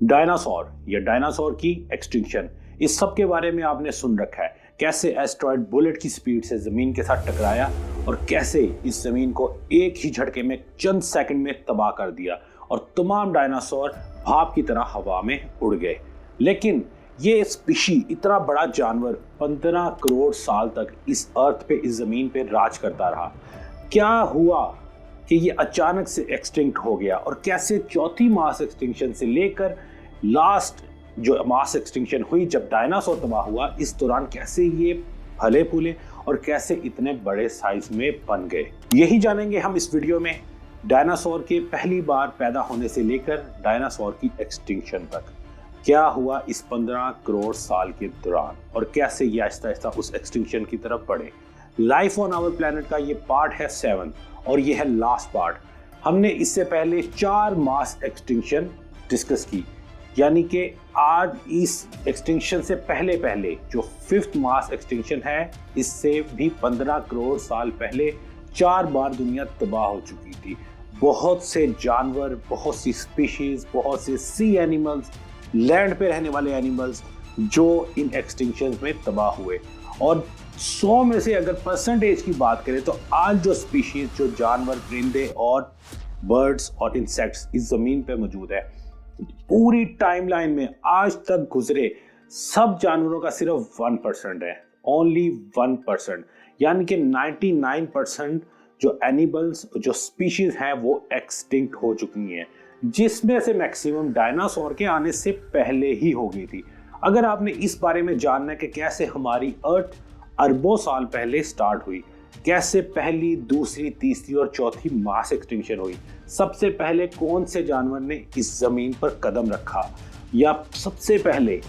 Dinosaur या dinosaur की extinction, इस सब के बारे में आपने सुन रखा है। कैसे एस्ट्रॉयड बुलेट की स्पीड से जमीन के साथ टकराया और कैसे इस जमीन को एक ही झटके में चंद सेकंड में तबाह कर दिया और तमाम डायनासोर भाप की तरह हवा में उड़ गए। लेकिन ये स्पीशी, इतना बड़ा जानवर 15 करोड़ साल तक इस अर्थ पे, इस जमीन पे राज करता रहा। क्या हुआ कि ये अचानक से एक्सटिंक्ट हो गया और कैसे चौथी मास एक्सटिंक्शन से लेकर लास्ट जो मास एक्सटिंक्शन हुई जब डायनासोर तबाह हुआ, इस दौरान कैसे ये फले फूले और कैसे इतने बड़े साइज में बन गए, यही जानेंगे हम इस वीडियो में। डायनासोर के पहली बार पैदा होने से लेकर डायनासोर की एक्सटिंक्शन तक क्या हुआ इस 15 करोड़ साल के दौरान और कैसे ये आहिस्ता आहिस्ता उस एक्सटिंक्शन की तरफ बढ़े। लाइफ ऑन आवर प्लेनेट का ये पार्ट है 7 और ये है लास्ट पार्ट। हमने इससे पहले 4 मास एक्सटिंक्शन डिस्कस की, यानी कि आज इस एक्सटिंक्शन से पहले पहले जो 5th मास एक्सटिंक्शन है, इससे भी 15 करोड़ साल पहले 4 बार दुनिया तबाह हो चुकी थी। बहुत से जानवर, बहुत सी स्पीशीज, बहुत से सी एनिमल्स, लैंड पे रहने वाले एनिमल्स जो इन एक्सटिंक्शन में तबाह हुए। और 100 में से अगर परसेंटेज की बात करें तो आज जो स्पीशीज, जो जानवर, परिंदे और बर्ड्स और इंसेक्ट्स इस जमीन पे मौजूद है, पूरी टाइमलाइन में आज तक गुजरे सब जानवरों का सिर्फ 1% है, ओनली 1%। यानी कि 99% जो एनिमल्स, जो स्पीशीज हैं वो एक्सटिंक्ट हो चुकी हैं, जिसमें से मैक्सिमम डायनासोर के आने से पहले ही हो गई थी। अगर आपने इस बारे में जानना है कि कैसे हमारी अर्थ अरबों साल पहले स्टार्ट हुई, कैसे पहली, दूसरी, तीसरी और चौथी मास एक्सटिंक्शन हुई, सबसे पहले कौन से जानवर ने इस जमीन पर कदम रखा, या सबसे पहले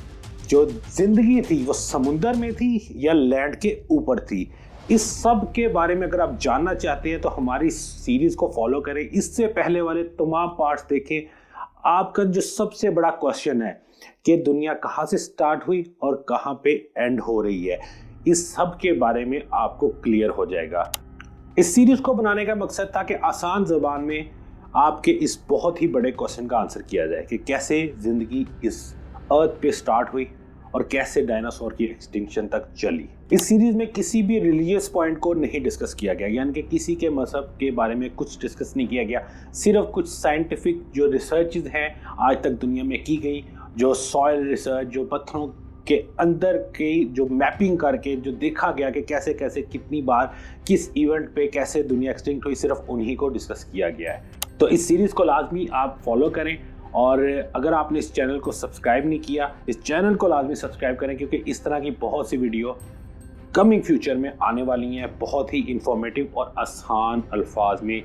जो जिंदगी थी वो समुद्र में थी या लैंड के ऊपर थी, इस सब के बारे में अगर आप जानना चाहते हैं तो हमारी सीरीज को फॉलो करें। इससे पहले वाले तमाम पार्ट्स देखें। आपका जो सबसे बड़ा क्वेश्चन है कि दुनिया कहाँ से स्टार्ट हुई और कहाँ पे एंड हो रही है, इस सब के बारे में आपको क्लियर हो जाएगा। इस सीरीज को बनाने का मकसद था कि आसान ज़बान में आपके इस बहुत ही बड़े क्वेश्चन का आंसर किया जाए कि कैसे ज़िंदगी इस अर्थ पे स्टार्ट हुई और कैसे डायनासोर की एक्सटिंक्शन तक चली। इस सीरीज में किसी भी रिलीजियस पॉइंट को नहीं डिस्कस किया गया, यानी कि किसी के मजहब के बारे में कुछ डिस्कस नहीं किया गया। सिर्फ कुछ साइंटिफिक जो रिसर्चेज हैं आज तक दुनिया में की गई, जो सॉइल रिसर्च, जो पत्थरों के अंदर की जो मैपिंग करके जो देखा गया कि कैसे कैसे कितनी बार किस इवेंट पे कैसे दुनिया एक्सटिंक्ट हुई, सिर्फ उन्हीं को डिस्कस किया गया है। तो इस सीरीज को लाजमी आप फॉलो करें और अगर आपने इस चैनल को सब्सक्राइब नहीं किया, इस चैनल को लाजमी सब्सक्राइब करें, क्योंकि इस तरह की बहुत सी वीडियो कमिंग फ्यूचर में आने वाली हैं, बहुत ही इंफॉर्मेटिव और आसान अल्फाज में,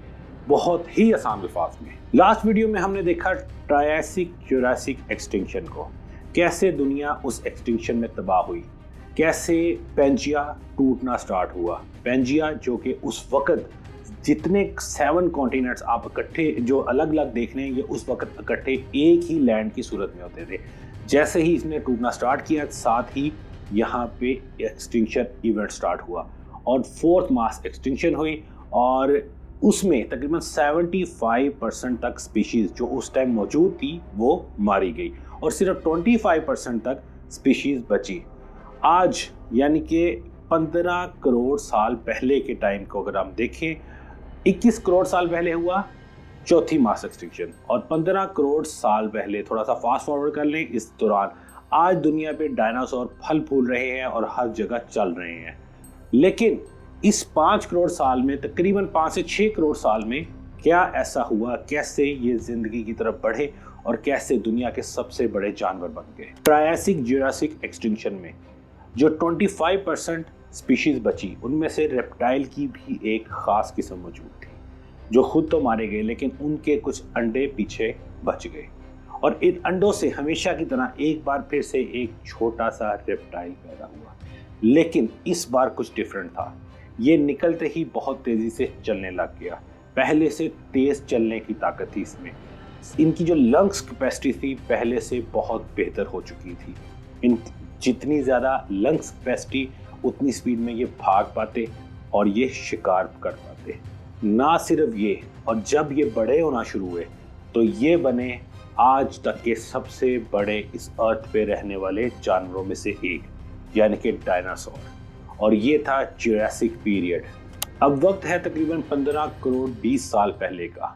बहुत ही आसान अल्फाज में। लास्ट वीडियो में हमने देखा ट्रायसिक जुरासिक एक्सटिंक्शन को, कैसे दुनिया उस एक्सटिंक्शन में तबाह हुई, कैसे पेंजिया टूटना स्टार्ट हुआ। पेंजिया जो कि उस वक्त जितने 7 कॉन्टिनेंट्स आप इकट्ठे जो अलग अलग देख रहे हैं, ये उस वक्त इकट्ठे एक ही लैंड की सूरत में होते थे। जैसे ही इसने टूटना स्टार्ट किया, साथ ही यहाँ पे एक्सटिंक्शन इवेंट स्टार्ट हुआ और 4th मास एक्सटिंक्शन हुई और उसमें तकरीबन 75% तक स्पीशीज जो उस टाइम मौजूद थी वो मारी गई और सिर्फ 25% तक स्पीशीज बची। आज यानी कि 15 करोड़ साल पहले के टाइम को अगर हम देखें, 21 करोड़ साल पहले हुआ चौथी मास एक्सटिंक्शन और 15 करोड़ साल पहले, थोड़ा सा फास्ट फॉरवर्ड कर लें, इस दौरान आज दुनिया पे डायनासोर फल फूल रहे हैं और हर जगह चल रहे हैं। लेकिन इस 5 करोड़ साल में, तकरीबन 5 से 6 करोड़ साल में क्या ऐसा हुआ, कैसे ये जिंदगी की तरफ बढ़े और कैसे दुनिया के सबसे बड़े जानवर बन गए। ट्रायसिक जुरासिक एक्सटिंक्शन में जो 25% स्पीशीज बची, उनमें से रेप्टाइल की भी एक खास किस्म मौजूद थी जो खुद तो मारे गए, लेकिन उनके कुछ अंडे पीछे बच गए और इन अंडों से हमेशा की तरह एक बार फिर से एक छोटा सा रेप्टाइल पैदा हुआ। लेकिन इस बार कुछ डिफरेंट था, ये निकलते ही बहुत तेजी से चलने लग गया। पहले से तेज चलने की ताकत थी इसमें। इनकी जो लंग्स कैपेसिटी थी पहले से बहुत बेहतर हो चुकी थी। इन जितनी ज़्यादा लंग्स कैपेसिटी, उतनी स्पीड में ये भाग पाते और ये शिकार कर पाते। ना सिर्फ ये, और जब ये बड़े होना शुरू हुए तो ये बने आज तक के सबसे बड़े इस अर्थ पे रहने वाले जानवरों में से एक, यानी कि डायनासोर। और ये था जुरासिक पीरियड। अब वक्त है तकरीबन 15 करोड़ 20 साल पहले का।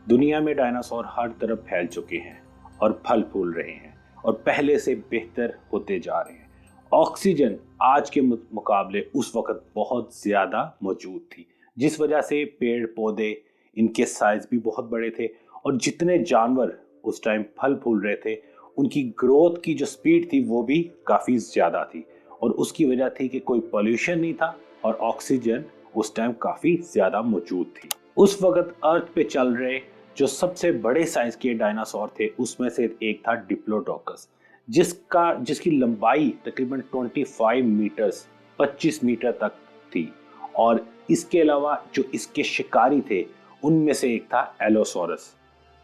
दुनिया में डायनासोर हर तरफ फैल चुके हैं और फल फूल रहे हैं और पहले से बेहतर होते जा रहे हैं। ऑक्सीजन आज के मुकाबले उस वक्त बहुत ज़्यादा मौजूद थी, जिस वजह से पेड़ पौधे इनके साइज भी बहुत बड़े थे और जितने जानवर उस टाइम फल फूल रहे थे उनकी ग्रोथ की जो स्पीड थी वो भी काफ़ी ज़्यादा थी। और उसकी वजह थी कि कोई पोल्यूशन नहीं था और ऑक्सीजन उस टाइम काफ़ी ज़्यादा मौजूद थी। उस वक्त अर्थ पे चल रहे जो सबसे बड़े साइज के डायनासोर थे उसमें से एक था डिप्लोडोकस, जिसकी लंबाई तकरीबन 25 मीटर्स 25 मीटर तक थी। और इसके अलावा जो इसके शिकारी थे उनमें से एक था एलोसोरस,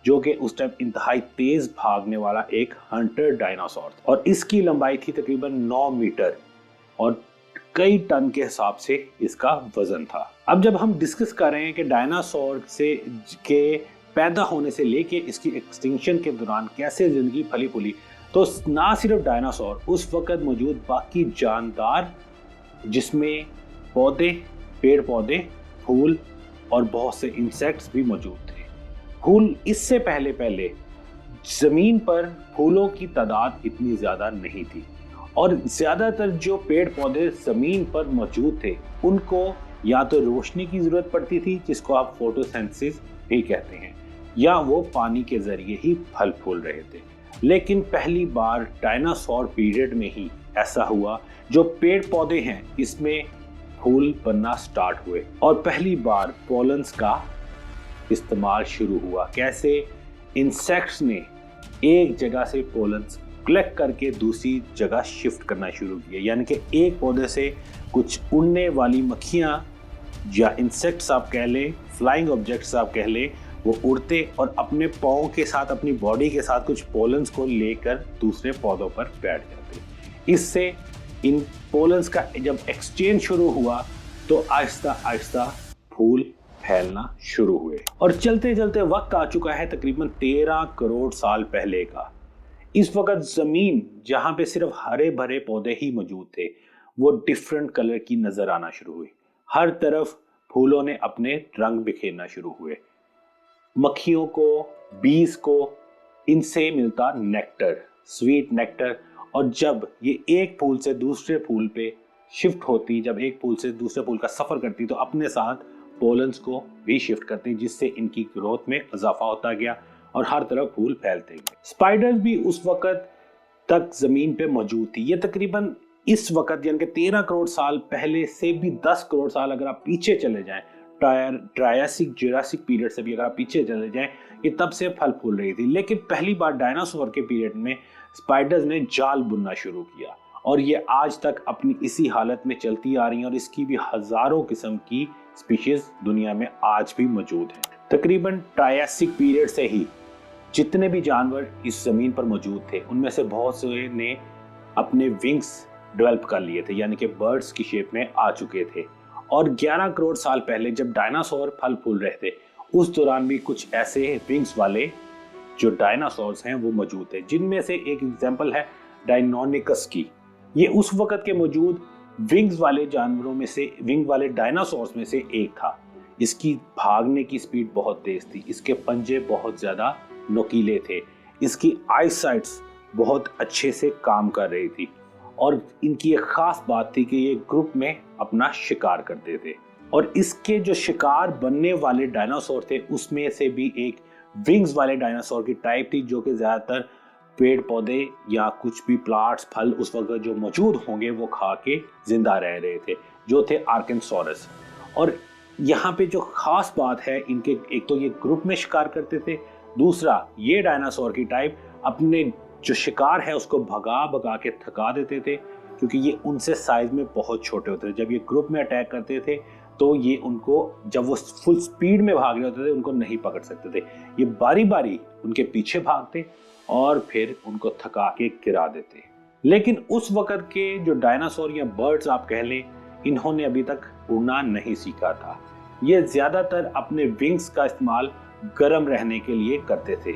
जो कि उस टाइम इंतहाई तेज भागने वाला एक हंटर डायनासोर था और इसकी लंबाई थी तकरीबन 9 मीटर और कई टन के हिसाब से इसका वजन था। अब जब हम डिस्कस कर रहे हैं कि डायनासोर से के पैदा होने से लेके इसकी एक्सटिंक्शन के दौरान कैसे जिंदगी फली फूली, तो ना सिर्फ डायनासोर, उस वक्त मौजूद बाकी जानदार जिसमें पौधे, पेड़ पौधे, फूल और बहुत से इंसेक्ट्स भी मौजूद थे। फूल इससे पहले जमीन पर फूलों की तादाद इतनी ज्यादा नहीं थी और ज्यादातर जो पेड़ पौधे जमीन पर मौजूद थे उनको या तो रोशनी की जरूरत पड़ती थी, जिसको आप फोटोसिंथेसिस भी कहते हैं, या वो पानी के जरिए ही फल फूल रहे थे। लेकिन पहली बार डायनासोर पीरियड में ही ऐसा हुआ जो पेड़ पौधे हैं इसमें फूल बनना स्टार्ट हुए और पहली बार पोलन्स का इस्तेमाल शुरू हुआ। कैसे? इंसेक्ट्स ने एक जगह से पोलन्स कलेक्ट करके दूसरी जगह शिफ्ट करना शुरू किया, यानी कि एक पौधे से कुछ उड़ने वाली मक्खियां या इंसेक्ट्स आप कह लें, फ्लाइंग ऑब्जेक्ट्स आप कह लें, वो उड़ते और अपने पाँव के साथ, अपनी बॉडी के साथ कुछ पोलन्स को लेकर दूसरे पौधों पर बैठ जाते। इससे इन पोलन्स का जब एक्सचेंज शुरू हुआ तो आहिस्ता आहिस्ता फूल फैलना शुरू हुए और चलते चलते वक्त आ चुका है तकरीबन 13 करोड़ साल पहले का। इस वक्त जमीन जहां पे सिर्फ हरे भरे पौधे ही मौजूद थे वो डिफरेंट कलर की नजर आना शुरू हुई। हर तरफ फूलों ने अपने रंग बिखेरना शुरू हुए। मक्खियों को, बीज को इनसे मिलता नेक्टर, स्वीट नेक्टर, और जब ये एक फूल से दूसरे फूल पे शिफ्ट होती, जब एक फूल से दूसरे फूल का सफर करती तो अपने साथ पोलन्स को भी शिफ्ट करती, जिससे इनकी ग्रोथ में इजाफा होता गया और हर तरफ फूल फैलते गए। स्पाइडर्स भी उस वक्त तक जमीन पे मौजूद थी। ये तकरीबन इस वक्त यानी कि 13 करोड़ साल पहले से भी 10 करोड़ साल अगर आप पीछे चले जाएं, ट्रायसिक जुरासिक पीरियड से भी अगर आप पीछे चले जाएं, ये तब से फल फूल रही थी। लेकिन पहली बार डायनासोर के पीरियड में स्पाइडर्स ने जाल बुनना शुरू किया और ये आज तक अपनी इसी हालत में चलती आ रही है और इसकी भी हजारों किस्म की स्पीशीज दुनिया में आज भी मौजूद है। तकरीबन ट्रायसिक पीरियड से ही जितने भी जानवर इस जमीन पर मौजूद थे उनमें से बहुत से ने अपने विंग्स डेवलप कर लिए थे, यानी कि बर्ड्स की शेप में आ चुके थे। और 11 करोड़ साल पहले जब डायनासोर फल फूल रहे थे उस दौरान भी कुछ ऐसे विंग्स वाले जो डायनासोर्स हैं वो मौजूद थे, जिनमें से एक एग्जांपल है डायनोनिकस की। ये उस वक्त के मौजूद विंग्स वाले जानवरों में से, विंग वाले डायनासोर्स में से एक था। इसकी भागने की स्पीड बहुत तेज थी, इसके पंजे बहुत ज्यादा नुकीले थे, इसकी आईसाइट्स बहुत अच्छे से काम कर रही थी और इनकी एक खास बात थी कि ये ग्रुप में अपना शिकार करते थे। और इसके जो शिकार बनने वाले डायनासोर थे उसमें से भी एक विंग्स वाले डायनासोर की टाइप थी, जो कि ज्यादातर पेड़ पौधे या कुछ भी प्लांट्स, फल उस वक्त जो मौजूद होंगे वो खा के जिंदा रह रहे थे, जो थे आर्केनसोरस। और यहाँ पे जो खास बात है इनके, एक तो ये ग्रुप में शिकार करते थे, दूसरा ये डायनासोर की टाइप अपने जो शिकार है उसको भगा भगा के थका देते थे, क्योंकि ये उनसे साइज में बहुत छोटे होते थे। जब ये ग्रुप में अटैक करते थे तो ये उनको, जब वो फुल स्पीड में भाग रहे होते थे उनको नहीं पकड़ सकते थे। ये बारी बारी उनके पीछे भागते और फिर उनको थका के गिरा देते। लेकिन उस वक्त के जो डायनासोर या बर्ड्स आप कह लें, इन्होंने अभी तक उड़ना नहीं सीखा था। ये ज्यादातर अपने विंग्स का इस्तेमाल गर्म रहने के लिए करते थे।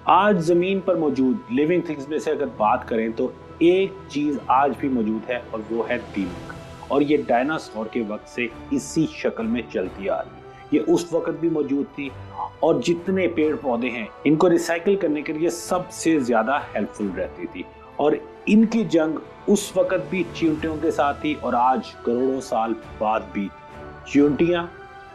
आज जमीन पर मौजूद लिविंग थिंग्स में से अगर बात करें तो एक चीज आज भी मौजूद है और वो है दीमक। और ये डायनासोर के वक्त से इसी शक्ल में चलती आ रही है। ये उस वक्त भी मौजूद थी और जितने पेड़ पौधे हैं इनको रिसाइकिल करने के लिए सबसे ज्यादा हेल्पफुल रहती थी। और इनकी जंग उस वक्त भी चींटियों के साथ थी और आज करोड़ों साल बाद भी चींटियां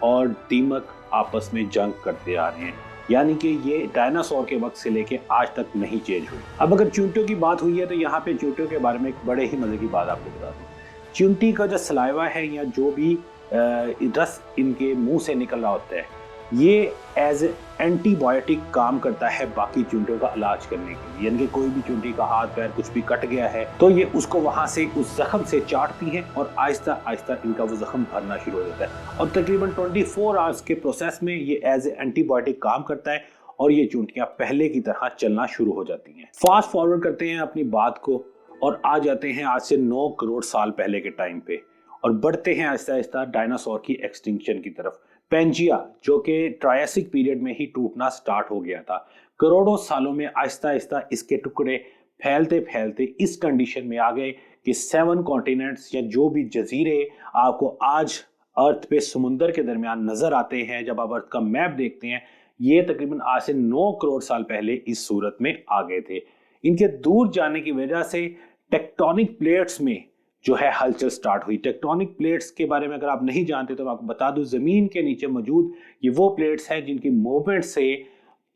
और दीमक आपस में जंग करते आ रहे हैं। यानी कि ये डायनासोर के वक्त से लेके आज तक नहीं चेंज हुई। अब अगर चींटियों की बात हुई है तो यहाँ पे चींटियों के बारे में एक बड़े ही मजे की बात आपको बता दूं। चींटी का जो सलाइवा है या जो भी रस इनके मुंह से निकल रहा होता है, ये एज एंटीबायोटिक काम करता है बाकी चींटियों का इलाज करने के लिए। यानी कि कोई भी चींटी का हाथ पैर कुछ भी कट गया है तो ये उसको वहां से उस जख्म से चाटती है और आहिस्ता आहिस्ता इनका वो जख्म भरना शुरू हो जाता है। और तकरीबन 24 आवर्स के प्रोसेस में ये एज एंटीबायोटिक काम करता है और ये चींटियां पहले की तरह चलना शुरू हो जाती हैं। फास्ट फॉरवर्ड करते हैं अपनी बात को और आ जाते हैं आज से 9 करोड़ साल पहले के टाइम पे और बढ़ते हैं आहिस्ता आहिस्ता डायनासोर की एक्सटिंक्शन की तरफ। पेंजिया जो कि ट्रायसिक पीरियड में ही टूटना स्टार्ट हो गया था, करोड़ों सालों में आहिस्ता आहिस्ता इसके टुकड़े फैलते फैलते इस कंडीशन में आ गए कि 7 कॉन्टिनेंट्स या जो भी जजीरे आपको आज अर्थ पे समुंदर के दरमियान नजर आते हैं, जब आप अर्थ का मैप देखते हैं, ये तकरीबन आज से 9 करोड़ साल पहले इस सूरत में आ गए थे। इनके दूर जाने की वजह से टेक्टोनिक प्लेट्स में जो है हलचल स्टार्ट हुई। टेक्टोनिक प्लेट्स के बारे में अगर आप नहीं जानते तो मैं आपको बता दूं, जमीन के नीचे मौजूद ये वो प्लेट्स हैं जिनकी मूवमेंट से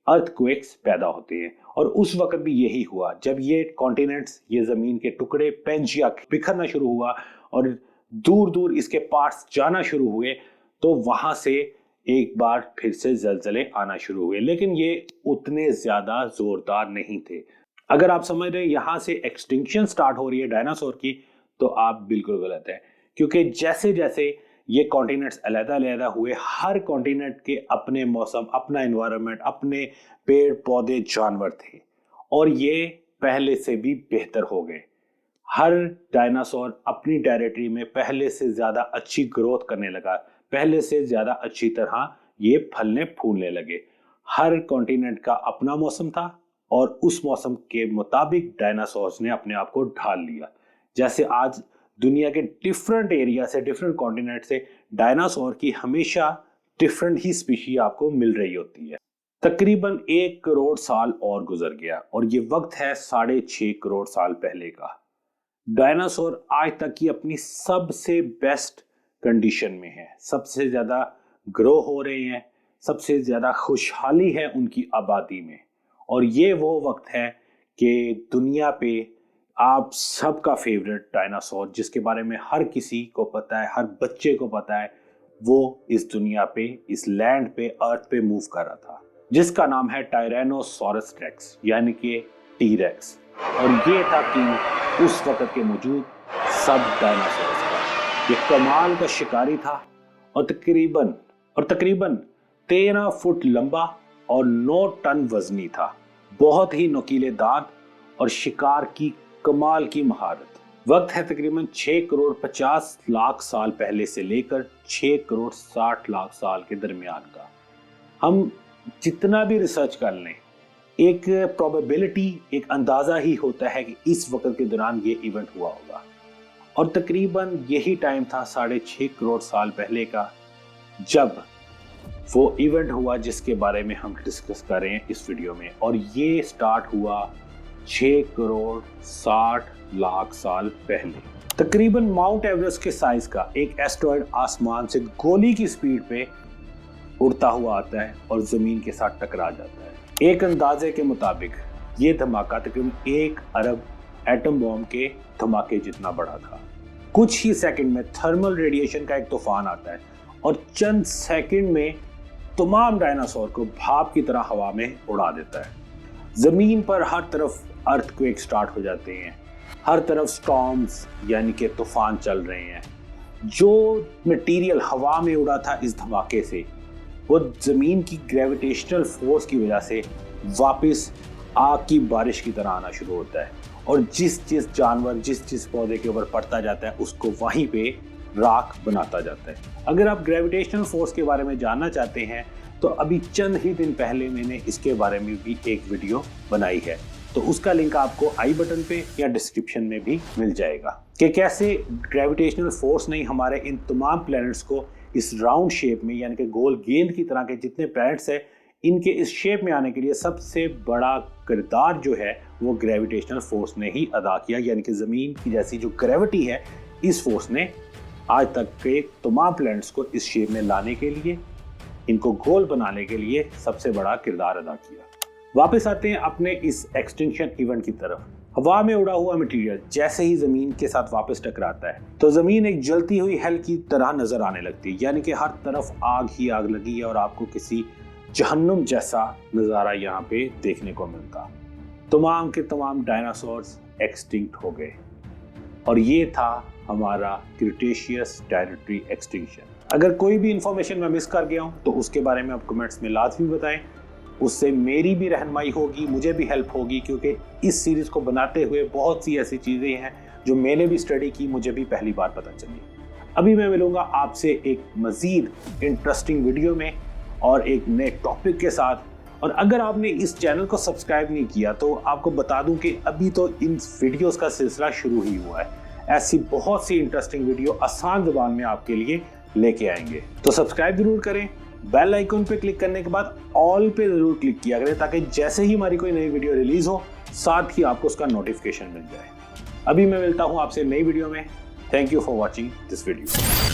अर्थक्वेक्स पैदा होते हैं। और उस वक्त भी यही हुआ, जब ये कॉन्टिनेंट्स, ये जमीन के टुकड़े पेंजिया बिखरना शुरू हुआ और दूर दूर इसके पार्ट्स जाना शुरू हुए, तो वहां से एक बार फिर से जलजले आना शुरू हुए, लेकिन ये उतने ज्यादा जोरदार नहीं थे। अगर आप समझ रहे हैं यहां से एक्सटिंक्शन स्टार्ट हो रही है डायनासोर की, तो आप बिल्कुल गलत है। क्योंकि जैसे जैसे ये कॉन्टिनेंट्स अलग-अलग हुए, हर कॉन्टिनेंट के अपने मौसम, अपना एनवायरनमेंट, अपने पेड़ पौधे, जानवर थे और ये पहले से भी बेहतर हो गए। हर डायनासोर अपनी टेरिटरी में पहले से ज्यादा अच्छी ग्रोथ करने लगा, पहले से ज्यादा अच्छी तरह ये फलने फूलने लगे। हर कॉन्टिनेंट का अपना मौसम था और उस मौसम के मुताबिक डायनासोर्स ने अपने आप को ढाल लिया। जैसे आज दुनिया के डिफरेंट एरिया से, डिफरेंट कॉन्टिनेंट से डायनासोर की हमेशा डिफरेंट ही स्पीशी आपको मिल रही होती है। तकरीबन 1 करोड़ साल और गुजर गया और ये वक्त है 6.5 करोड़ साल पहले का। डायनासोर आज तक की अपनी सबसे बेस्ट कंडीशन में है, सबसे ज्यादा ग्रो हो रहे हैं, सबसे ज्यादा खुशहाली है उनकी आबादी में। और ये वो वक्त है कि दुनिया पे आप सबका फेवरेट डायनासोर, जिसके बारे में हर किसी को पता है, हर बच्चे को पता है, वो इस दुनिया पे, इस लैंड पे, अर्थ पे मूव कर रहा था, जिसका नाम है टायरेनोसोरस रेक्स यानी कि टी-रेक्स। और ये था किंग उस वक्त के मौजूद सब डायनासोर्स का। ये कमाल का शिकारी था और तकरीबन 13 फुट लंबा और 9 टन वजनी था। बहुत ही नुकीले दांत और शिकार की कमाल की महारत। वक्त है तकरीबन 6 करोड़ 50 लाख साल पहले से लेकर 6 करोड़ 60 लाख साल के दरमियान का। हम जितना भी रिसर्च कर लें, एक प्रोबेबिलिटी, एक अंदाजा ही होता है कि इस वक्त के दौरान ये इवेंट हुआ होगा। और तकरीबन यही टाइम था 6.5 करोड़ साल पहले का, जब वो इवेंट हुआ जिसके बारे में हम डिस्कस कर रहे हैं इस वीडियो में। और ये स्टार्ट हुआ 6 करोड़ 60 लाख साल पहले। तकरीबन माउंट एवरेस्ट के साइज का एक एस्टेरॉयड आसमान से गोली की स्पीड पे उड़ता हुआ आता है और जमीन के साथ टकरा जाता है। एक अंदाजे के मुताबिक ये धमाका तकरीबन 1 अरब एटम बॉम्ब के धमाके जितना बड़ा था। कुछ ही सेकंड में थर्मल रेडिएशन का एक तूफान आता है और चंद सेकंड में तमाम डायनासोर को भाप की तरह हवा में उड़ा देता है। जमीन पर हर तरफ अर्थक्वेक स्टार्ट हो जाते हैं, हर तरफ स्टॉर्म्स यानी कि तूफान चल रहे हैं। जो मटेरियल हवा में उड़ा था इस धमाके से, वो जमीन की ग्रेविटेशनल फोर्स की वजह से वापस आग की बारिश की तरह आना शुरू होता है और जिस जानवर, जिस पौधे के ऊपर पड़ता जाता है उसको वहीं पे राख बनाता जाता है। अगर आप ग्रेविटेशनल फोर्स के बारे में जानना चाहते हैं तो अभी चंद ही दिन पहले मैंने इसके बारे में भी एक वीडियो बनाई है, तो उसका लिंक आपको आई बटन पे या डिस्क्रिप्शन में भी मिल जाएगा कि कैसे ग्रेविटेशनल फोर्स ने हमारे इन तमाम प्लैनेट्स को इस राउंड शेप में, यानी कि गोल गेंद की तरह के जितने प्लैनेट्स हैं, इनके इस शेप में आने के लिए सबसे बड़ा किरदार जो है वो ग्रेविटेशनल फोर्स ने ही अदा किया। यानी कि ज़मीन की जैसी जो ग्रेविटी है, इस फोर्स ने आज तक के तमाम प्लैनेट्स को इस शेप में लाने के लिए, इनको गोल बनाने के लिए सबसे बड़ा किरदार अदा किया। वापस आते हैं अपने इस एक्सटिंक्शन इवेंट की तरफ। हवा में उड़ा हुआ मटेरियल जैसे ही जमीन के साथ वापस टकराता है तो जमीन एक जलती हुई हेल की तरह नजर आने लगती है, यानी कि हर तरफ आग ही आग लगी है और आपको किसी जहन्नुम जैसा नज़ारा यहाँ पे देखने को मिलता। तमाम के तमाम डायनासोर्स एक्सटिंक्ट हो गए और ये था हमारा क्रिटेशियस टेरिटरी एक्सटिंक्शन। अगर कोई भी इंफॉर्मेशन मैं मिस कर गया हूँ तो उसके बारे में आप कमेंट्स में लाजमी बताएं, उससे मेरी भी रहनुमाई होगी, मुझे भी हेल्प होगी, क्योंकि इस सीरीज़ को बनाते हुए बहुत सी ऐसी चीज़ें हैं जो मैंने भी स्टडी की, मुझे भी पहली बार पता चली। अभी मैं मिलूँगा आपसे एक मज़ीद इंटरेस्टिंग वीडियो में और एक नए टॉपिक के साथ। और अगर आपने इस चैनल को सब्सक्राइब नहीं किया तो आपको बता दूं कि अभी तो इन वीडियोस का सिलसिला शुरू ही हुआ है। ऐसी बहुत सी इंटरेस्टिंग वीडियो आसान ज़ुबान में आपके लिए लेके आएंगे, तो सब्सक्राइब जरूर करें। बेल आइकन पे क्लिक करने के बाद ऑल पे जरूर क्लिक किया करें ताकि जैसे ही हमारी कोई नई वीडियो रिलीज हो साथ ही आपको उसका नोटिफिकेशन मिल जाए। अभी मैं मिलता हूं आपसे नई वीडियो में। Thank you for watching this video.